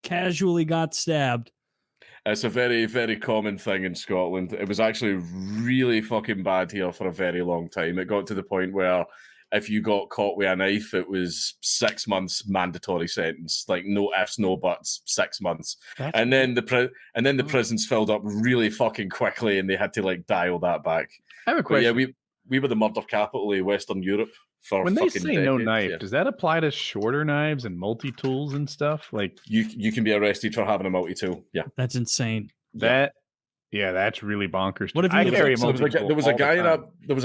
casually got stabbed. It's a very, very common thing in Scotland. It was actually really fucking bad here for a very long time. It got to the point where if you got caught with a knife, it was 6 months mandatory sentence. Like no ifs, no buts, 6 months. And then the prisons filled up really fucking quickly, and they had to like dial that back. I have a question. Yeah, we were the murder capital of Western Europe for when they say decades. no knife, does that apply to shorter knives and multi-tools and stuff? Like you can be arrested for having a multi-tool. Yeah, that's insane. That's really bonkers. What if I carry there was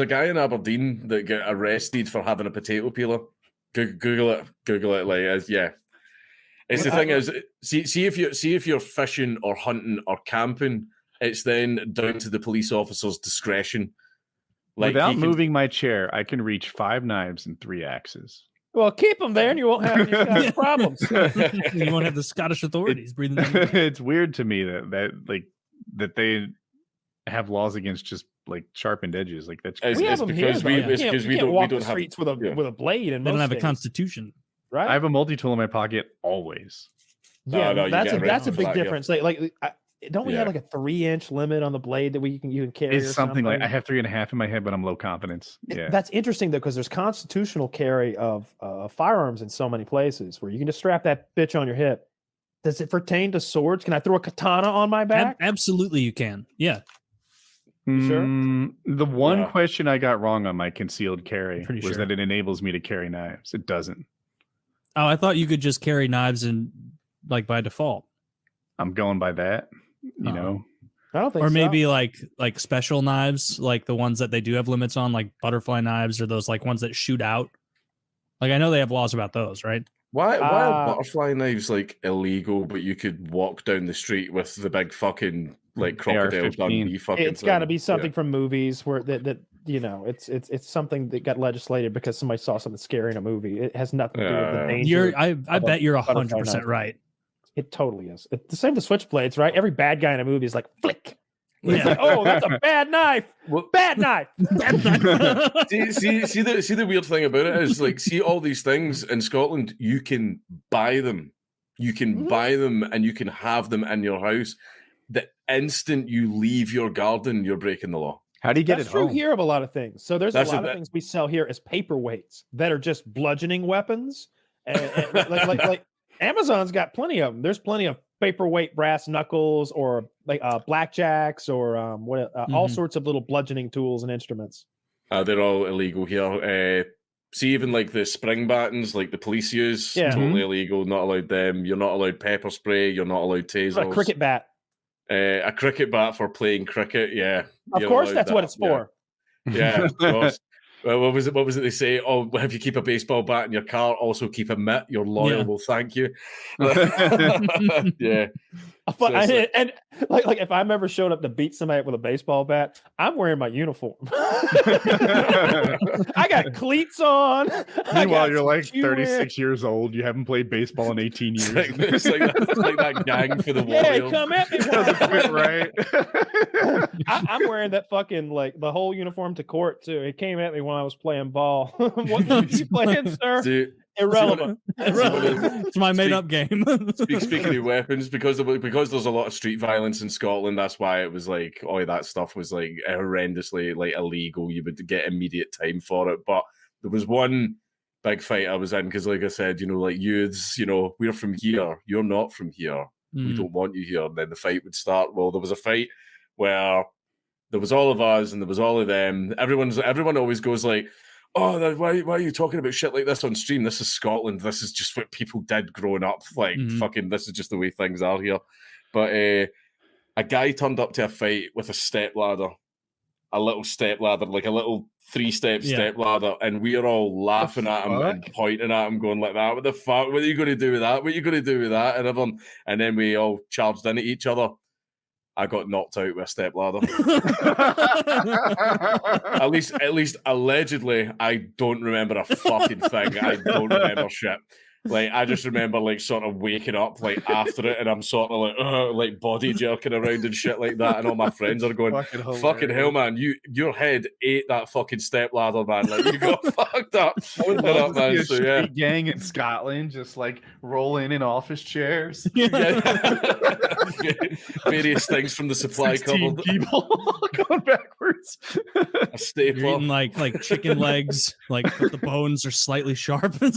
a guy in Aberdeen that got arrested for having a potato peeler. Google it. Like yeah. It's the thing is, see if you're fishing or hunting or camping, it's then down to the police officer's discretion. Like, without moving my chair, I can reach 5 knives and 3 axes. Well, keep them there, and you won't have any Scottish problems. You won't have the Scottish authorities breathing. It's weird to me that they have laws against just like sharpened edges. Like that's we have them because we don't walk the streets with a blade, and they don't have a constitution, right? I have a multi-tool in my pocket always. Yeah, that's a big difference. Don't we have like a 3-inch limit on the blade that you can carry? It's something like I have 3.5 in my head, but I'm low confidence. Yeah, that's interesting though, because there's constitutional carry of firearms in so many places where you can just strap that bitch on your hip. Does it pertain to swords? Can I throw a katana on my back? Absolutely, you can. Yeah. Sure. The one question I got wrong on my concealed carry was that it enables me to carry knives. It doesn't. Oh, I thought you could just carry knives and like by default. I'm going by that. You know, I don't think or maybe like special knives, like the ones that they do have limits on, like butterfly knives or those like ones that shoot out. Like I know they have laws about those, right? Why are butterfly knives like illegal, but you could walk down the street with the big fucking like crocodile Dundee fucking? It's got to be something from movies where that you know it's something that got legislated because somebody saw something scary in a movie. It has nothing to do with the danger. I bet you're 100% right. It totally is. It's the same with switchblades, right? Every bad guy in a movie is like flick. It's like, oh, that's a bad knife. Bad knife. see the weird thing about it is like, see all these things in Scotland, you can buy them. You can buy them and you can have them in your house. The instant you leave your garden, you're breaking the law. How do you get it home? That's true here of a lot of things. So there's a lot of things we sell here as paperweights that are just bludgeoning weapons. And like Amazon's got plenty of them. There's plenty of paperweight brass knuckles or like blackjacks or all sorts of little bludgeoning tools and instruments. They're all illegal here. See, even like the spring batons, like the police use, totally illegal. Not allowed them. You're not allowed pepper spray. You're not allowed tasers. A cricket bat. A cricket bat for playing cricket. Yeah, of course, that's what it's for. Yeah, of course. What was it they say? Oh, if you keep a baseball bat in your car, also keep a mitt. You're loyal. Yeah. Well, thank you. Yeah. And if I'm ever showed up to beat somebody up with a baseball bat, I'm wearing my uniform. I got cleats on. Meanwhile, you're like 36 years old. You haven't played baseball in 18 years. It's like that gang for the Warriors. Hey, come at me. Right. I'm wearing that fucking like the whole uniform to court too. It came at me when I was playing ball. What are you playing, sir? Dude, irrelevant. It's my made-up game. Speaking of weapons, because there's a lot of street violence in Scotland, that's why it was like, that stuff was like horrendously like illegal. You would get immediate time for it. But there was one big fight I was in because, like I said, like youths, we're from here. You're not from here. We don't want you here. And then the fight would start. Well, there was a fight where there was all of us and there was all of them. Everyone always goes like, oh, why are you talking about shit like this on stream? This is Scotland. This is just what people did growing up. Like, fucking, this is just the way things are here. But a guy turned up to a fight with a step ladder, a little step ladder, like a little 3-step step ladder, and we are all laughing at him and pointing at him, going like that. What the fuck? What are you going to do with that? What are you going to do with that? And everyone, and then we all charged into each other. I got knocked out with a step ladder. At least allegedly, I don't remember a fucking thing. I don't remember shit. Like, I just remember, like, sort of waking up, like, after it, and I'm sort of like body jerking around and shit like that, and all my friends are going, fucking hell, man, your head ate that fucking step ladder, man. Like, you got fucked up. I would love to see a So, street gang in Scotland just, like, roll in office chairs. Various things from the supply cupboard. people going backwards. A stapler. You're eating like chicken legs, like but the bones are slightly sharp. I do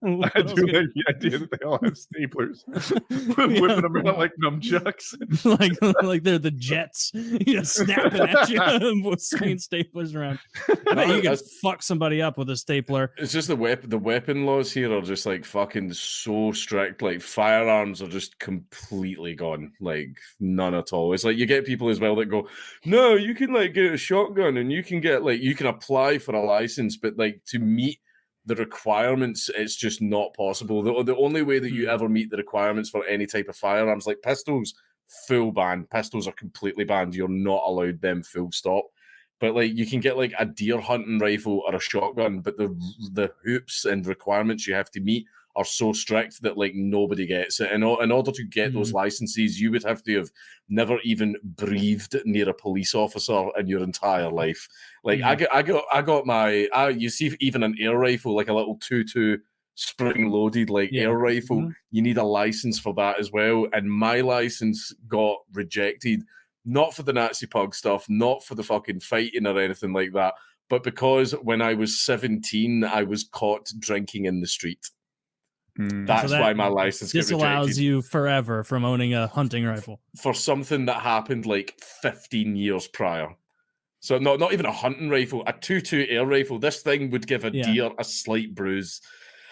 like the idea that they all have staplers, whipping them around like nunchucks, like they're the jets, snapping at you, swinging staplers around. I bet you can fuck somebody up with a stapler. It's just the weapon laws here are just like fucking so strict. Like firearms are just completely gone, like none at all. It's like you get people as well that go, no, you can like get a shotgun and you can get like you can apply for a license, but like to meet the requirements, it's just not possible. The only way that you ever meet the requirements for any type of firearms, like pistols, full ban. Pistols are completely banned. You're not allowed them, full stop. But like you can get like a deer hunting rifle or a shotgun, but the hoops and requirements you have to meet are so strict that like nobody gets it. And in order to get those licenses, you would have to have never even breathed near a police officer in your entire life. Like I got my you see even an air rifle, like a little 2.2 spring loaded like air rifle, you need a license for that as well. And my license got rejected, not for the Nazi pug stuff, not for the fucking fighting or anything like that, but because when I was 17, I was caught drinking in the street. That's so why my license disallows you forever from owning a hunting rifle for something that happened like 15 years prior. So not even a hunting rifle, a 2.2 air rifle. This thing would give a deer a slight bruise.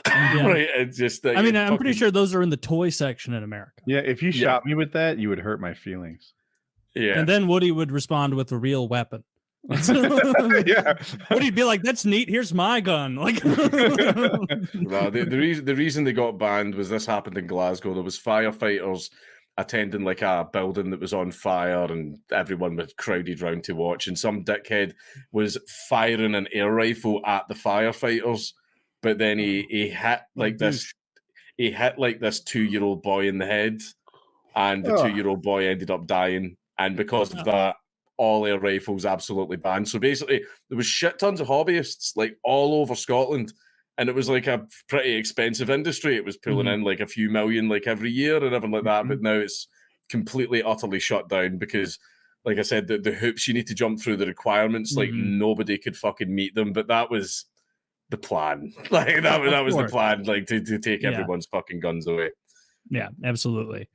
Right? It's just. I mean, I'm pretty sure those are in the toy section in America. Yeah, if you shot me with that, you would hurt my feelings. Yeah, and then Woody would respond with a real weapon. Woody'd be like, "That's neat. Here's my gun." Like, no, the reason they got banned was this happened in Glasgow. There was firefighters attending like a building that was on fire, and everyone was crowded round to watch. And some dickhead was firing an air rifle at the firefighters, but then he hit like this. He hit like this 2-year-old boy in the head, and the 2-year-old boy ended up dying. And because of that, all air rifles absolutely banned. So basically, there was shit tons of hobbyists like all over Scotland, and it was like a pretty expensive industry. It was pulling in like a few million like every year and everything like that. But now it's completely, utterly shut down because, like I said, the hoops you need to jump through, the requirements, like nobody could fucking meet them. But that was the plan. Like that was the plan, like to take everyone's fucking guns away. Yeah, absolutely.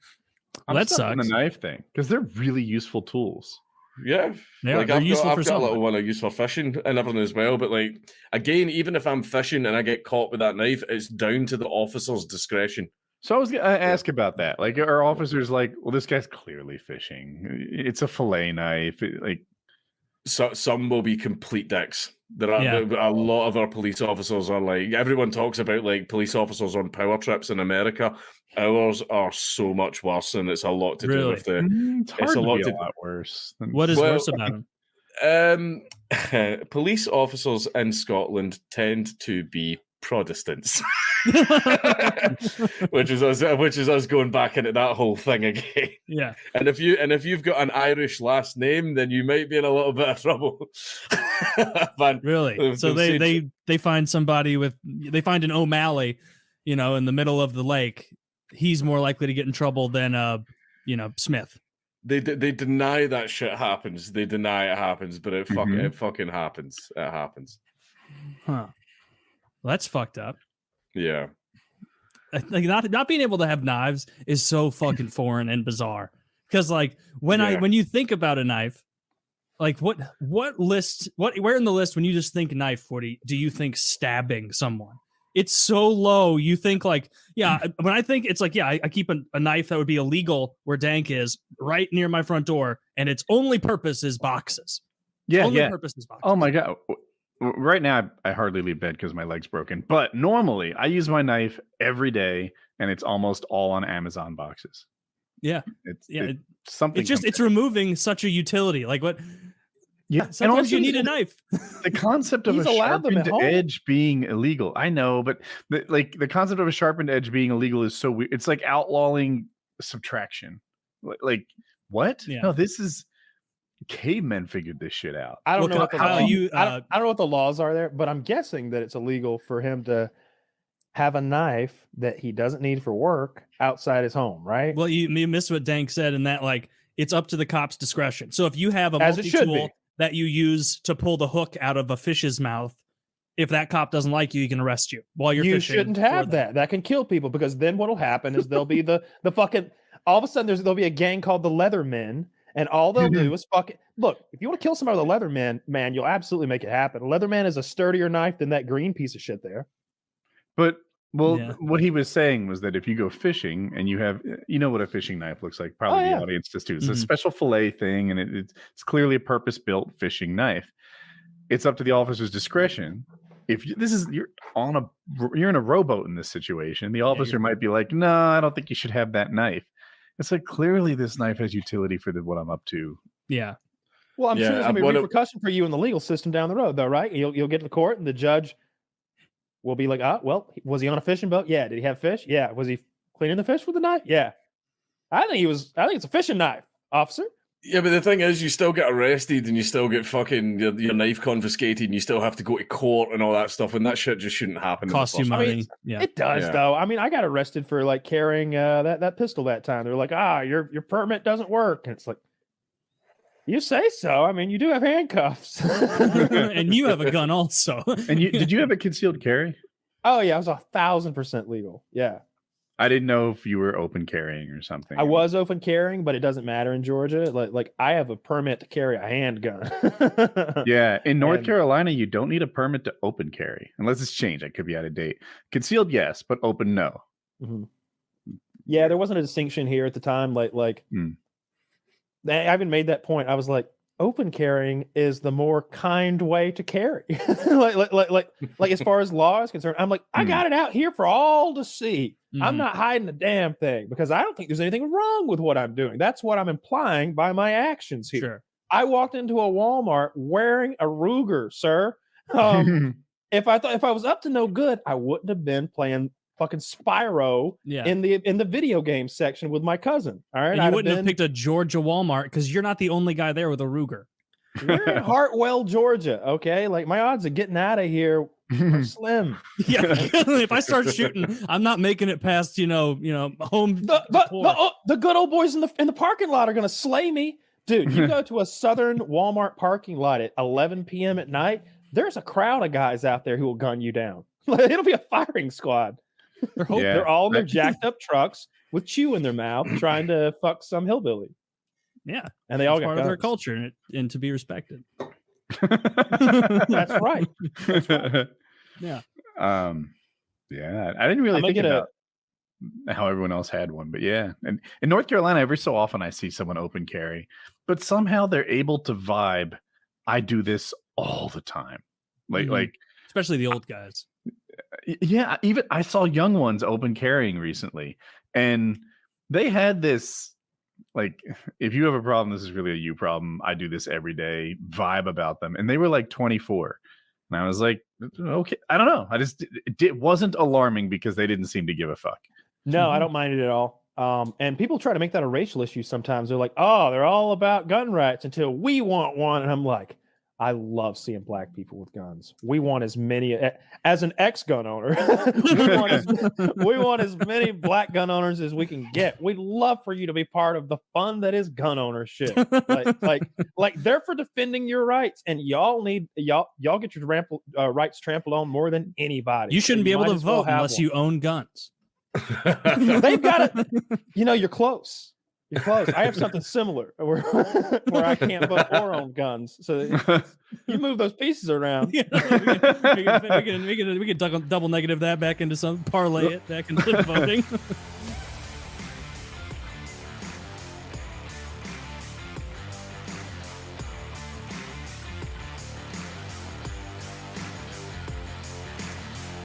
That sucks. The knife thing, because they're really useful tools. Yeah, like I've got a little one I use for fishing and everything as well. But like again, even if I'm fishing and I get caught with that knife, it's down to the officer's discretion. So I was gonna ask about that. Like, are officers like, well, this guy's clearly fishing. It's a fillet knife. So some will be complete dicks. There are a lot of our police officers are like, everyone talks about like police officers on power trips in America. Ours are so much worse, and it's a lot to do with the. It's a lot worse. What is worse about them? Police officers in Scotland tend to be Protestants, which is us going back into that whole thing again. Yeah, and if you've got an Irish last name, then you might be in a little bit of trouble. Really? So they find somebody they find an O'Malley, in the middle of the lake. He's more likely to get in trouble than Smith. They deny that shit happens. They deny it happens, but it fucking happens. It happens. Huh. Well, that's fucked up. Yeah. Like not being able to have knives is so fucking foreign and bizarre. Because like when you think about a knife, like what list, where in the list when you just think knife, Woody, do you think stabbing someone? It's so low. You think like, when I think it's like, I keep a knife that would be illegal where Dank is right near my front door, and its only purpose is boxes. Purpose is boxes. Oh my God. Right now, I hardly leave bed because my leg's broken. But normally, I use my knife every day, and it's almost all on Amazon boxes. Yeah. It's something. It's removing such a utility. Like what? Yeah, sometimes you need a knife. The concept of He's a allowed them at sharpened home. edge being illegal. I know, but the concept of a sharpened edge being illegal is so weird. It's like outlawing subtraction. Like what? Yeah. No, this is cavemen figured this shit out. I don't know what the law, I don't know what the laws are there, but I'm guessing that it's illegal for him to have a knife that he doesn't need for work outside his home, right? Well, you missed what Dank said in that, like, it's up to the cop's discretion. So if you have a As it should multi-tool be. that you use to pull the hook out of a fish's mouth, if that cop doesn't like you, he can arrest you while you're fishing. You shouldn't have that. That can kill people, because then what'll happen is there'll be the fucking, all of a sudden there'll be a gang called the Leathermen, and all they'll do is fucking look. If you want to kill somebody with a Leatherman, man, you'll absolutely make it happen. A Leatherman is a sturdier knife than that green piece of shit there. But what he was saying was that if you go fishing and you have, you know what a fishing knife looks like, probably the audience does too. It's a special fillet thing, and it's clearly a purpose-built fishing knife. It's up to the officer's discretion. If you're in a rowboat in this situation, the officer might be like, "No, I don't think you should have that knife." It's like, clearly this knife has utility for what I'm up to. Yeah. Well, I'm sure there's gonna be repercussion for you in the legal system down the road, though, right? You'll get to the court, and the judge will be like, well, was he on a fishing boat? Yeah. Did he have fish? Yeah. Was he cleaning the fish with a knife? Yeah. I think it's a fishing knife, officer. Yeah, but the thing is, you still get arrested and you still get fucking your knife confiscated and you still have to go to court and all that stuff, and that shit just shouldn't happen. Cost you money. It does, though. I mean, I got arrested for like carrying that pistol that time. They're like, your permit doesn't work. And it's like, you say so. I mean, you do have handcuffs. And you have a gun also. And did you have a concealed carry? Oh, yeah. I was 1,000% legal. Yeah. I didn't know if you were open carrying or something. I was open carrying, but it doesn't matter in Georgia. Like I have a permit to carry a handgun. Yeah. In North Carolina, you don't need a permit to open carry unless it's changed. It could be out of date. Concealed, yes, but open, no. Mm-hmm. Yeah, there wasn't a distinction here at the time. I even made that point. I was like, open carrying is the more kind way to carry. like as far as law is concerned, I'm like, I got it out here for all to see. I'm not hiding a damn thing, because I don't think there's anything wrong with what I'm doing. That's what I'm implying by my actions here. Sure. I walked into a Walmart wearing a Ruger, sir. If I was up to no good, I wouldn't have been playing fucking Spyro in the video game section with my cousin. All right. And you wouldn't have picked a Georgia Walmart, because you're not the only guy there with a Ruger. We're in Hartwell, Georgia. Okay. Like, my odds of getting out of here are slim. Yeah. If I start shooting, I'm not making it past, home. The good old boys in the parking lot are going to slay me. Dude, you go to a southern Walmart parking lot at 11 p.m. at night, there's a crowd of guys out there who will gun you down. It'll be a firing squad. They're all in their jacked up trucks with chew in their mouth, trying to fuck some hillbilly. Yeah, and they all got part guns. of their culture and to be respected. That's right. That's right. Yeah. Yeah. I didn't really think about how everyone else had one, but yeah. And in North Carolina, every so often I see someone open carry, but somehow they're able to vibe. I do this all the time, like especially the old guys. Yeah, even I saw young ones open carrying recently, and they had this, like, if you have a problem, this is really a you problem. I do this every day vibe about them, and they were like 24, and I was like, okay, I don't know. It wasn't alarming because they didn't seem to give a fuck. No, I don't mind it at all. And people try to make that a racial issue sometimes. They're like, oh, they're all about gun rights until we want one, and I'm like, I love seeing black people with guns. We want as many, as an ex-gun owner, we want as many black gun owners as we can get. We'd love for you to be part of the fun that is gun ownership. Like they're for defending your rights, and y'all get your rights trampled on more than anybody. You shouldn't be able to vote unless you own guns. They've got it. You're close. You're close. I have something similar where I can't vote or own guns. So you move those pieces around. We can double negative that back into some parlay it back into voting.